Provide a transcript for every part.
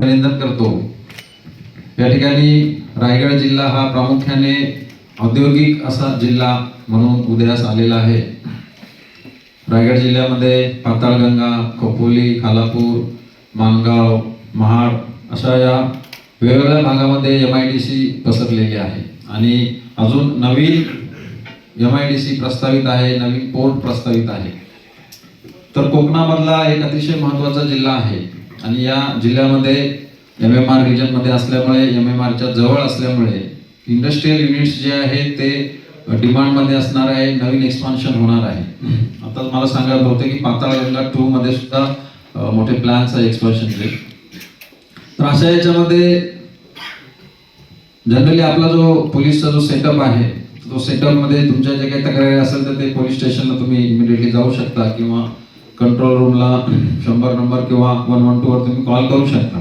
अभिनंदन करतो। या ठिकाणी रायगड जिल्हा हा प्रामुख्याने औद्योगिक असा जिल्हा म्हणून उदयास आलेला आहे। रायगड जिल्ह्यामध्ये पाताळगंगा, खोपोली, खालापूर, माणगाव, महाड अशा या वेगवेगळ्या भागामध्ये MIDC पसरलेली आहे आणि अजून नवीन MIDC प्रस्तावित आहे, नवीन पोर्ट प्रस्तावित आहे। तर कोकणामधला एक अतिशय महत्त्वाचा जिल्हा आहे आणि या जिल्ह्यामध्ये MMR रिजन मध्ये असल्यामुळे, MMR च्या जवळ असल्यामुळे इंडस्ट्रियल युनिट्स जे आहे ते डिमांड मध्ये असणार आहे, नवीन एक्सपान्शन होणार आहे। आता मला सांगायला होतं की पाताळगंगा 2 मध्ये सुद्धा मोठे प्लॅन्स आहे एक्सपान्शनचे। तर अशा याच्यामध्ये जनरली आपला जो पोलीसचा जो सेटअप आहे, तो सेटअप मध्ये तुमच्या जे काही तक्रारी असेल तर ते पोलीस स्टेशनला तुम्ही इमिडिएटली जाऊ शकता किंवा कंट्रोल रूमला 100 नंबर किंवा 112 वर तुम्ही कॉल करू शकता।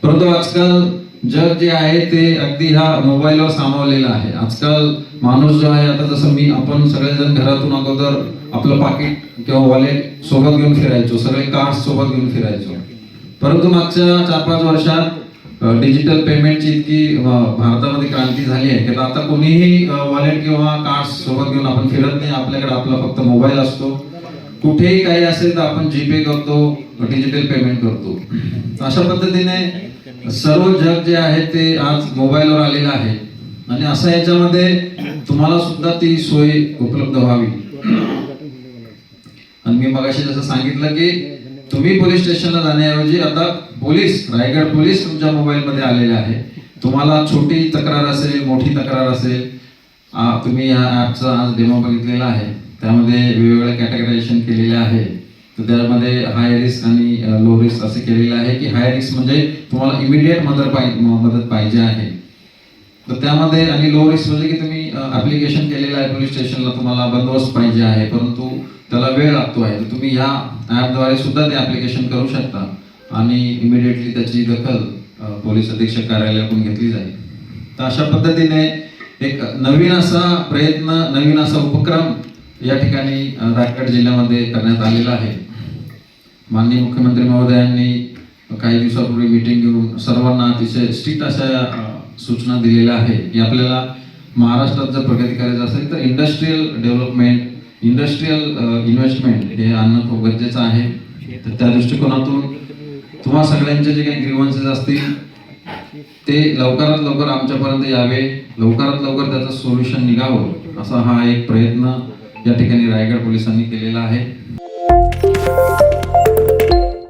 परंतु आजकाल जग जे आहे ते अगदी ह्या मोबाईलवर सामावलेलं आहे। आजकाल माणूस जो आहे, आता जसं आपण सगळेजण घरातून अगोदर आपलं पाकिट किंवा वॉलेट सोबत घेऊन फिरायचो, सगळे कार्ड्स सोबत घेऊन फिरायचो। परंतु मागच्या 4-5 वर्षात डिजिटल पेमेंटची इतकी भारतामध्ये क्रांती झाली आहे की आता कोणीही वॉलेट किंवा कार्ड्स सोबत घेऊन आपण फिरत नाही। आपल्याकडे आपला फक्त मोबाईल असतो, कुठेही काही असेल तर आपण जीपे करतो, डिजिटल पेमेंट करतो। अशा पद्धतीने सर्व जग जे आहे ते आज मोबाईलवर आलेलं आहे आणि असं याच्यामध्ये तुम्हाला सुद्धा ती सोय उपलब्ध व्हावी। आणि मी मगाशी जसं सांगितलं की तुम्ही पोलीस स्टेशनला जाण्याऐवजी आता रायगड पोलीस तुमच्या मोबाईल मध्ये आलेले आहे। तुम्हाला छोटी तक्रार असेल, मोठी तक्रार असेल, तुम्ही या ऍपचा आज डेमो बघितलेला आहे, त्यामध्ये वेगवेगळे कॅटेगरायझेशन केलेले आहे। तर त्यामध्ये हाय रिस्क आणि लो रिस्क असे केलेले आहे की हाय रिस्क म्हणजे तुम्हाला इमिडिएट मदत पाहिजे आहे, तर त्यामध्ये, आणि लो रिस्क म्हणजे की तुम्ही ऍप्लिकेशन केलेलं आहे पोलीस स्टेशनला, तुम्हाला बंदोबस्त पाहिजे आहे परंतु त्याला वेळ लागतो आहे, तर तुम्ही या ऍपद्वारे सुद्धा ते ऍप्लिकेशन करू शकता आणि इमिडिएटली त्याची दखल पोलीस अधीक्षक कार्यालयाकडून घेतली जाईल। तर अशा पद्धतीने एक नवीन असा प्रयत्न, नवीन असा उपक्रम या ठिकाणी रायगड जिल्ह्यामध्ये करण्यात आलेला आहे। माननीय मुख्यमंत्री महोदयांनी काही दिवसापूर्वी मीटिंग घेऊन सर्वांना अतिशय स्ट्रिक्ट अशा सूचना दिलेल्या आहे की आपल्याला महाराष्ट्रात जर प्रगती करायची असेल तर इंडस्ट्रियल डेव्हलपमेंट, इंडस्ट्रियल इन्व्हेस्टमेंट हे आणणं खूप गरजेचं आहे। तर त्या दृष्टिकोनातून तुम्हा सगळ्यांचे जे काही ग्रीव्हन्सेस असतील ते लवकरात लवकर आमच्यापर्यंत यावे, लवकरात लवकर त्याचं सोल्युशन निघावं, असा हा एक प्रयत्न या ठिकाणी रायगड पोलिसांनी केलेला आहे।